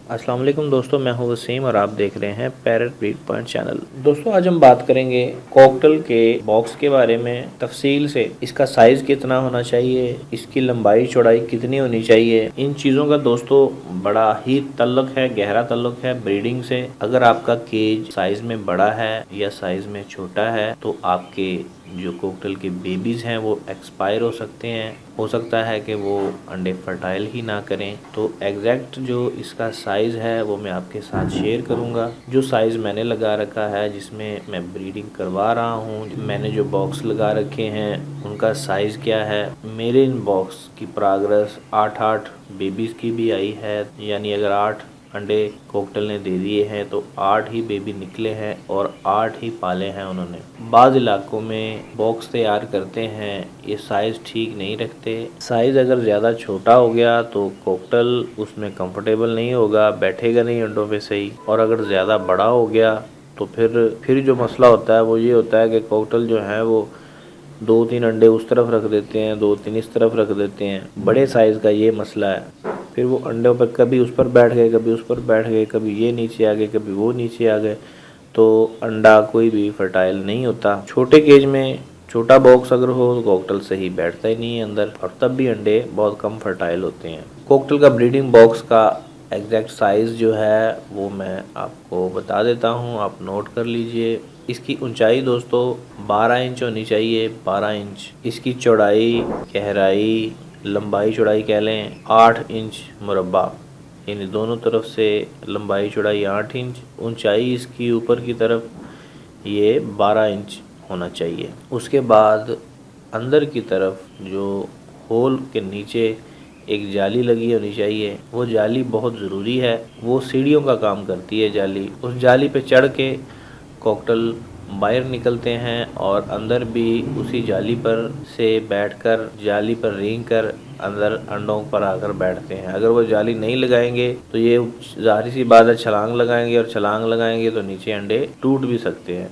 अस्सलाम वालेकुम दोस्तों, मैं हूं वसीम और आप देख रहे हैं पैरेट ब्रीड पॉइंट चैनल। दोस्तों आज हम बात करेंगे कॉकटेल के बॉक्स के बारे में तफसील से। इसका साइज कितना होना चाहिए, इसकी लंबाई चौड़ाई कितनी होनी चाहिए, इन चीज़ों का दोस्तों बड़ा ही ताल्लुक है, गहरा ताल्लुक है ब्रीडिंग से। अगर आपका केज साइज में बड़ा है या साइज में छोटा है तो आपके जो कॉकटेल के बेबीज हैं वो एक्सपायर हो सकते हैं। हो सकता है कि वो अंडे फर्टाइल ही ना करें। तो एग्जैक्ट जो इसका साइज़ है वो मैं आपके साथ शेयर करूंगा। जो साइज़ मैंने लगा रखा है, जिसमें मैं ब्रीडिंग करवा रहा हूं, मैंने जो बॉक्स लगा रखे हैं उनका साइज़ क्या है। मेरे इन बॉक्स की प्रोग्रेस 8 बेबीज़ की भी आई है, यानी अगर 8 अंडे कॉकटेल ने दे दिए हैं तो 8 ही बेबी निकले हैं और 8 ही पाले हैं उन्होंने। बाज़ इलाकों में बॉक्स तैयार करते हैं, ये साइज़ ठीक नहीं रखते। साइज़ अगर ज़्यादा छोटा हो गया तो कॉकटेल उसमें कंफर्टेबल नहीं होगा, बैठेगा नहीं अंडों पे सही। और अगर ज़्यादा बड़ा हो गया तो फिर जो मसला होता है वो ये होता है कि कॉकटेल जो है वो 2-3 अंडे उस तरफ रख देते हैं, 2-3 इस तरफ रख देते हैं। बड़े साइज़ का ये मसला है। फिर वो अंडों पर कभी उस पर बैठ गए, कभी उस पर बैठ गए, कभी ये नीचे आ गए, कभी वो नीचे आ गए, तो अंडा कोई भी फर्टाइल नहीं होता। छोटे केज में छोटा बॉक्स अगर हो तो कॉकटेल सही बैठता ही नहीं है अंदर, और तब भी अंडे बहुत कम फर्टाइल होते हैं। कॉकटेल का ब्रीडिंग बॉक्स का एग्जैक्ट साइज़ जो है वो मैं आपको बता देता हूँ, आप नोट कर लीजिए। इसकी ऊंचाई दोस्तों 12 इंच होनी चाहिए, 12 इंच। इसकी चौड़ाई, गहराई, लंबाई चौड़ाई कह लें 8 इंच मुरब्बा, यानी दोनों तरफ से लंबाई चौड़ाई 8 इंच। ऊंचाई इसकी ऊपर की तरफ ये 12 इंच होना चाहिए। उसके बाद अंदर की तरफ जो होल के नीचे एक जाली लगी होनी चाहिए। वो जाली बहुत ज़रूरी है, वो सीढ़ियों का काम करती है जाली। उस जाली पे चढ़ के कॉकटेल बाहर निकलते हैं और अंदर भी उसी जाली पर से बैठकर, जाली पर रेंग कर अंदर अंडों पर आकर बैठते हैं। अगर वो जाली नहीं लगाएंगे तो ये ज़ाहिर सी बात है छलांग लगाएंगे, और छलांग लगाएंगे तो नीचे अंडे टूट भी सकते हैं।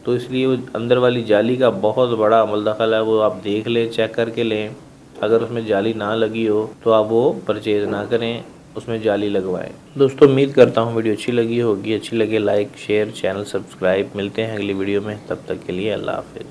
तो इसलिए वो अंदर वाली जाली का बहुत बड़ा अमल दखल है, वो आप देख लें, चेक करके लें। अगर उसमें जाली ना लगी हो तो आप वो परचेज़ ना करें, उसमें जाली लगवाएं। दोस्तों उम्मीद करता हूँ वीडियो अच्छी लगी होगी। अच्छी लगे लाइक शेयर, चैनल सब्सक्राइब। मिलते हैं अगली वीडियो में, तब तक के लिए अल्लाह हाफिज़।